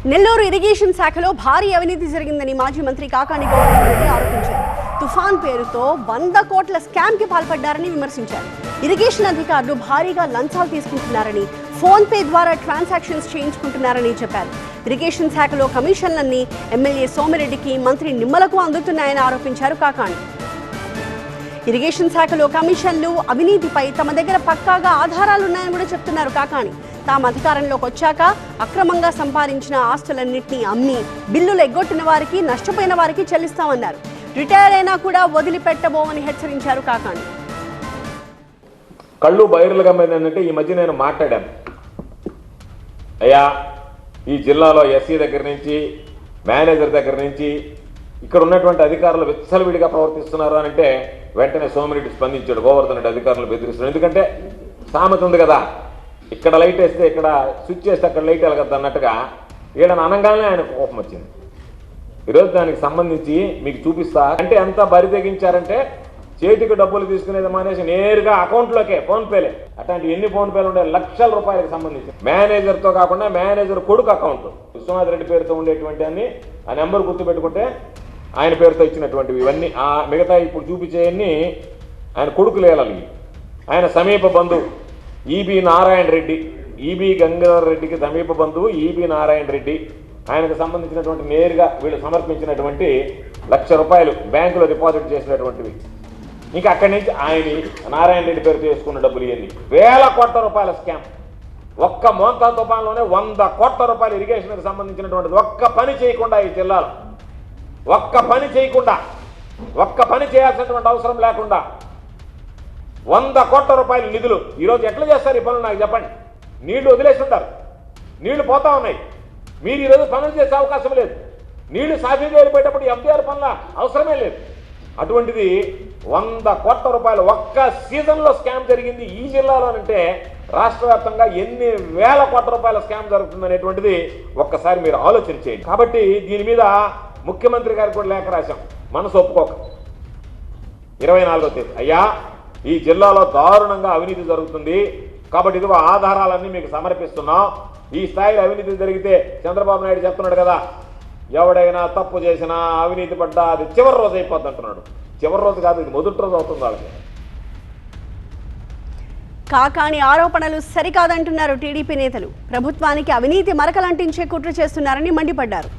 Nellore irrigation శాఖలో భారీ అవినీతి జరిగిందని మాజీ మంత్రి కాకాని గోవర్ధన్ రెడ్డి ఆరోపించారు. తుఫాన్ పేరుతో 100 కోట్ల స్కామ్ కి పాల్పడ్డారని విమర్శించారు. ఇరిగేషన్ అధికారులు భారీగా లంచాలు తీసుకుంటున్నారని, ఫోన్ పే ద్వారా ట్రాన్సాక్షన్స్ చేయించుకుంటున్నారని చెప్పారు. ఇరిగేషన్ శాఖలో కమిషన్లన్నీ ఎమ్మెల్యే సోమిరెడ్డికి, మంత్రి నిమ్మలకు అందుతున్నాయని ఆరోపించారు కాకాని. ఇరిగేషన్ శాఖలో కమిషన్లు, అవినీతిపై తమ దగ్గర పక్కాగా ఆధారాలున్నాయని కూడా చెప్తున్నారు కాకాని. తాము అధికారంలోకి వచ్చాక అక్రమంగా సంపాదించిన ఆస్తులన్నింటినీ అమ్మి బిల్లులు ఎగ్గొట్టిన వారికి, నష్టపోయిన వారికి చెల్లిస్తామన్నారు. రిటైర్ అయినా కూడా వదిలిపెట్టబోమని హెచ్చరించారు కాకాని. కళ్ళు బైర్లుగా ఏంటంటే ఈ మధ్య నేను మాట్లాడాను, అయ్యా ఈ జిల్లాలో ఎస్సీ దగ్గర నుంచి మేనేజర్ దగ్గర నుంచి ఇక్కడ ఉన్నటువంటి అధికారులు విచ్చలవిడిగా ప్రవర్తిస్తున్నారు అని అంటే వెంటనే సోమిరెడ్డి స్పందించాడు. గోవర్ధన్ రెడ్డి అధికారులు బెదిరిస్తున్నాడు. ఎందుకంటే సామెత ఉంది కదా, ఇక్కడ లైట్ వేస్తే ఇక్కడ స్విచ్ చేస్తే అక్కడ లైట్ వెలగద్దు అన్నట్టుగా వీళ్ళని అనగానే ఆయన కోపం వచ్చింది. ఈరోజు దానికి సంబంధించి మీకు చూపిస్తా. అంటే ఎంత బరి తెగించారంటే చేతికి డబ్బులు తీసుకునేది మానేసి నేరుగా అకౌంట్లోకే ఫోన్పేలే. అట్లాంటి ఎన్ని ఫోన్పేలు ఉండే లక్షల రూపాయలకు సంబంధించి మేనేజర్తో కాకుండా మేనేజర్ కొడుకు అకౌంట్ విశ్వనాథ్ రెడ్డి పేరుతో ఉండేటువంటి అన్ని ఆ నెంబర్ గుర్తుపెట్టుకుంటే ఆయన పేరుతో ఇచ్చినటువంటివి ఇవన్నీ. ఆ మిగతా ఇప్పుడు చూపించేవన్నీ ఆయన కొడుకు లేలాలి. ఆయన సమీప బంధువు ఈబి నారాయణ రెడ్డి, ఈబి గంగాధర్ రెడ్డికి సమీప బంధువు ఈబి నారాయణ రెడ్డి. ఆయనకు సంబంధించినటువంటి నేరుగా వీళ్ళు సమర్పించినటువంటి ₹1,00,000 బ్యాంకులో డిపాజిట్ చేసినటువంటివి. ఇంకా అక్కడి నుంచి ఆయన నారాయణ రెడ్డి పేరుతో చేసుకున్న డబ్బులు ఇవన్నీ ₹1,000 కోట్ల స్కామ్. ఒక్క మోంతా తుఫాన్లోనే ₹100 కోట్ల ఇరిగేషన్కి సంబంధించినటువంటిది ఒక్క పని చేయకుండా ఈ జిల్లాలో ఒక్క పని చేయకుండా, ఒక్క పని చేయాల్సినటువంటి అవసరం లేకుండా ₹100 కోట్ల నిధులు ఈరోజు ఎట్లా చేస్తారు ఈ పనులు నాకు చెప్పండి. నీళ్లు వదిలేసి ఉంటారు, నీళ్లు పోతా ఉన్నాయి. మీరు ఈరోజు పనులు చేసే అవకాశం లేదు. నీళ్లు సాఫీగా వెళ్ళిపోయేటప్పుడు ఎఫ్డీఆర్ పనుల అవసరమే లేదు. అటువంటిది ₹100 కోట్ల ఒక్క సీజన్లో స్కామ్ జరిగింది ఈ జిల్లాలోనంటే రాష్ట్ర వ్యాప్తంగా ఎన్ని వేల కోట్ల స్కామ్ జరుగుతుందనేటువంటిది ఒక్కసారి మీరు ఆలోచన చేయండి. కాబట్టి దీని మీద ముఖ్యమంత్రి గారికి కూడా లేఖ రాశాం, మనసు ఒప్పుకోక 24వ తేదీ, అయ్యా ఈ జిల్లాలో దారుణంగా అవినీతి జరుగుతుంది కాబట్టి ఇదిగో ఆధారాలన్నీ మీకు సమర్పిస్తున్నాం. ఈ స్థాయిలో అవినీతి జరిగితే చంద్రబాబు నాయుడు చెప్తున్నాడు కదా, ఎవడైనా తప్పు చేసినా అవినీతి పడ్డా అది చివరి రోజు అయిపోద్ది అంటున్నాడు. చివరి రోజు కాదు, ఇది మొదటి రోజు అవుతుంది వాళ్ళకి. కాకాని ఆరోపణలు సరికాదంటున్నారు టీడీపీ నేతలు. ప్రభుత్వానికి అవినీతి మరకలంటించే కుట్ర చేస్తున్నారని మండిపడ్డారు.